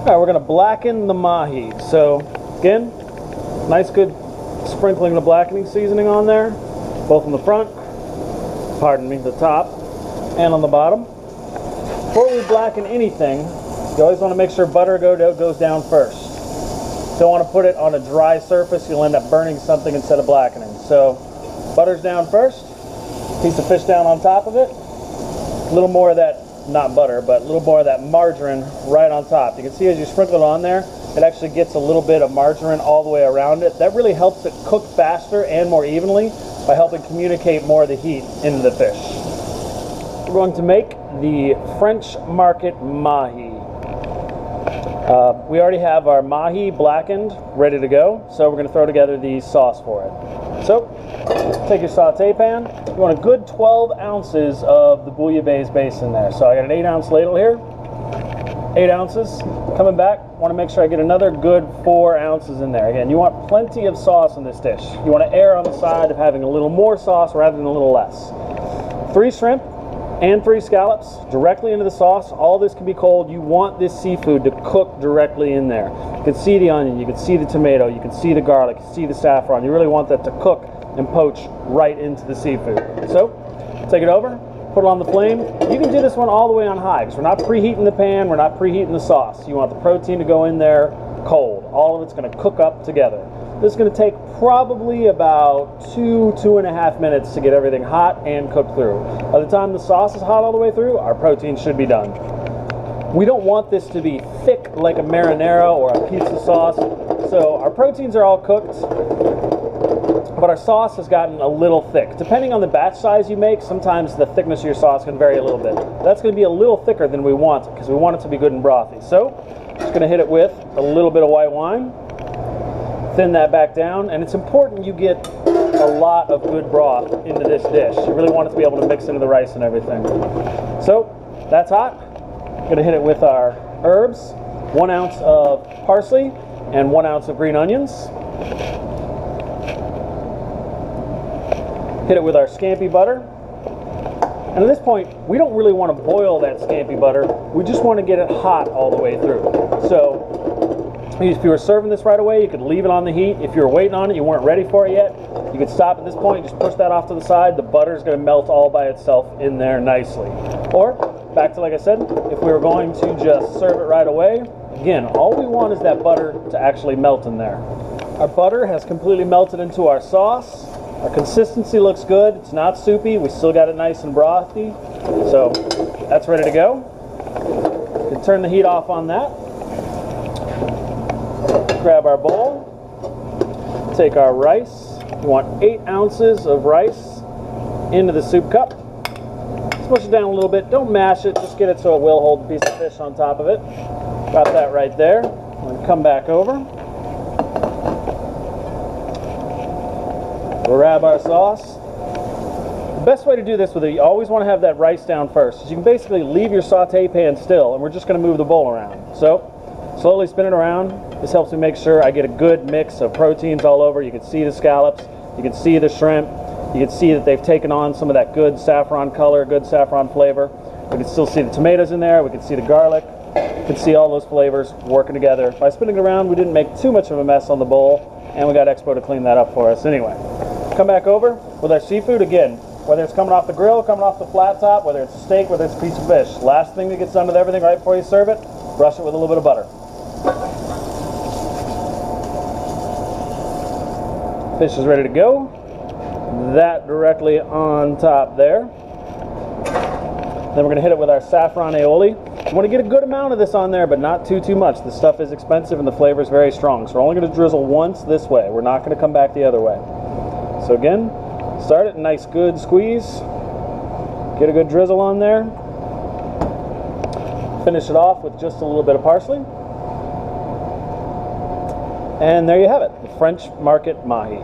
Alright, we're going to blacken the mahi. So, again, nice good sprinkling of blackening seasoning on there, both on the front, pardon me, the top, and on the bottom. Before we blacken anything, you always want to make sure butter goes down first. Don't want to put it on a dry surface, you'll end up burning something instead of blackening. So, butter's down first, piece of fish down on top of it, a little more of that, not butter, but a little more of that margarine right on top. You can see as you sprinkle it on there, it actually gets a little bit of margarine all the way around it. That really helps it cook faster and more evenly by helping communicate more of the heat into the fish. We're going to make the French market mahi. We already have our mahi blackened, ready to go, so we're going to throw together the sauce for it. So, take your saute pan. You want a good 12 ounces of the bouillabaisse base in there. So I got an 8-ounce ladle here, 8 ounces. Coming back, want to make sure I get another good 4 ounces in there. Again, you want plenty of sauce in this dish. You want to err on the side of having a little more sauce rather than a little less. 3 shrimp and 3 scallops directly into the sauce. All this can be cold. You want this seafood to cook directly in there. You can see the onion, you can see the tomato, you can see the garlic, you can see the saffron. You really want that to cook and poach right into the seafood. So, take it over, put it on the flame. You can do this one all the way on high because we're not preheating the pan, we're not preheating the sauce. You want the protein to go in there cold. All of it's going to cook up together. This is going to take probably about 2.5 minutes to get everything hot and cooked through. By the time the sauce is hot all the way through, our protein should be done. We don't want this to be thick like a marinara or a pizza sauce. So our proteins are all cooked, but our sauce has gotten a little thick. Depending on the batch size you make, sometimes the thickness of your sauce can vary a little bit. That's going to be a little thicker than we want because we want it to be good and brothy. So, just going to hit it with a little bit of white wine, thin that back down, and it's important you get a lot of good broth into this dish. You really want it to be able to mix into the rice and everything. So, that's hot. Going to hit it with our herbs, 1 ounce of parsley and 1 ounce of green onions. Hit it with our scampi butter. And at this point, we don't really want to boil that scampi butter. We just want to get it hot all the way through. So, if you were serving this right away, you could leave it on the heat. If you were waiting on it, you weren't ready for it yet, you could stop at this point, just push that off to the side. The butter is going to melt all by itself in there nicely. Or, back to like I said, if we were going to just serve it right away, again, all we want is that butter to actually melt in there. Our butter has completely melted into our sauce. Our consistency looks good. It's not soupy. We still got it nice and brothy. So that's ready to go. We can turn the heat off on that. Grab our bowl. Take our rice. We want 8 ounces of rice into the soup cup. Smush it down a little bit. Don't mash it. Just get it so it will hold the piece of fish on top of it. Got that right there. I'm going to come back over. Grab our sauce. The best way to do this with it, you always want to have that rice down first. So you can basically leave your saute pan still, and we're just going to move the bowl around. So, slowly spin it around. This helps me make sure I get a good mix of proteins all over. You can see the scallops, you can see the shrimp, you can see that they've taken on some of that good saffron color, good saffron flavor. We can still see the tomatoes in there, we can see the garlic, you can see all those flavors working together. By spinning it around, we didn't make too much of a mess on the bowl, and we got Expo to clean that up for us anyway. Come back over with our seafood again, whether it's coming off the grill, coming off the flat top, whether it's a steak, whether it's a piece of fish. Last thing that gets done with everything right before you serve it, brush it with a little bit of butter. Fish is ready to go. That directly on top there. Then we're going to hit it with our saffron aioli. You want to get a good amount of this on there, but not too much. This stuff is expensive and the flavor is very strong. So we're only going to drizzle once this way. We're not going to come back the other way. So again, start it, nice good squeeze. Get a good drizzle on there. Finish it off with just a little bit of parsley. And there you have it, the French market mahi.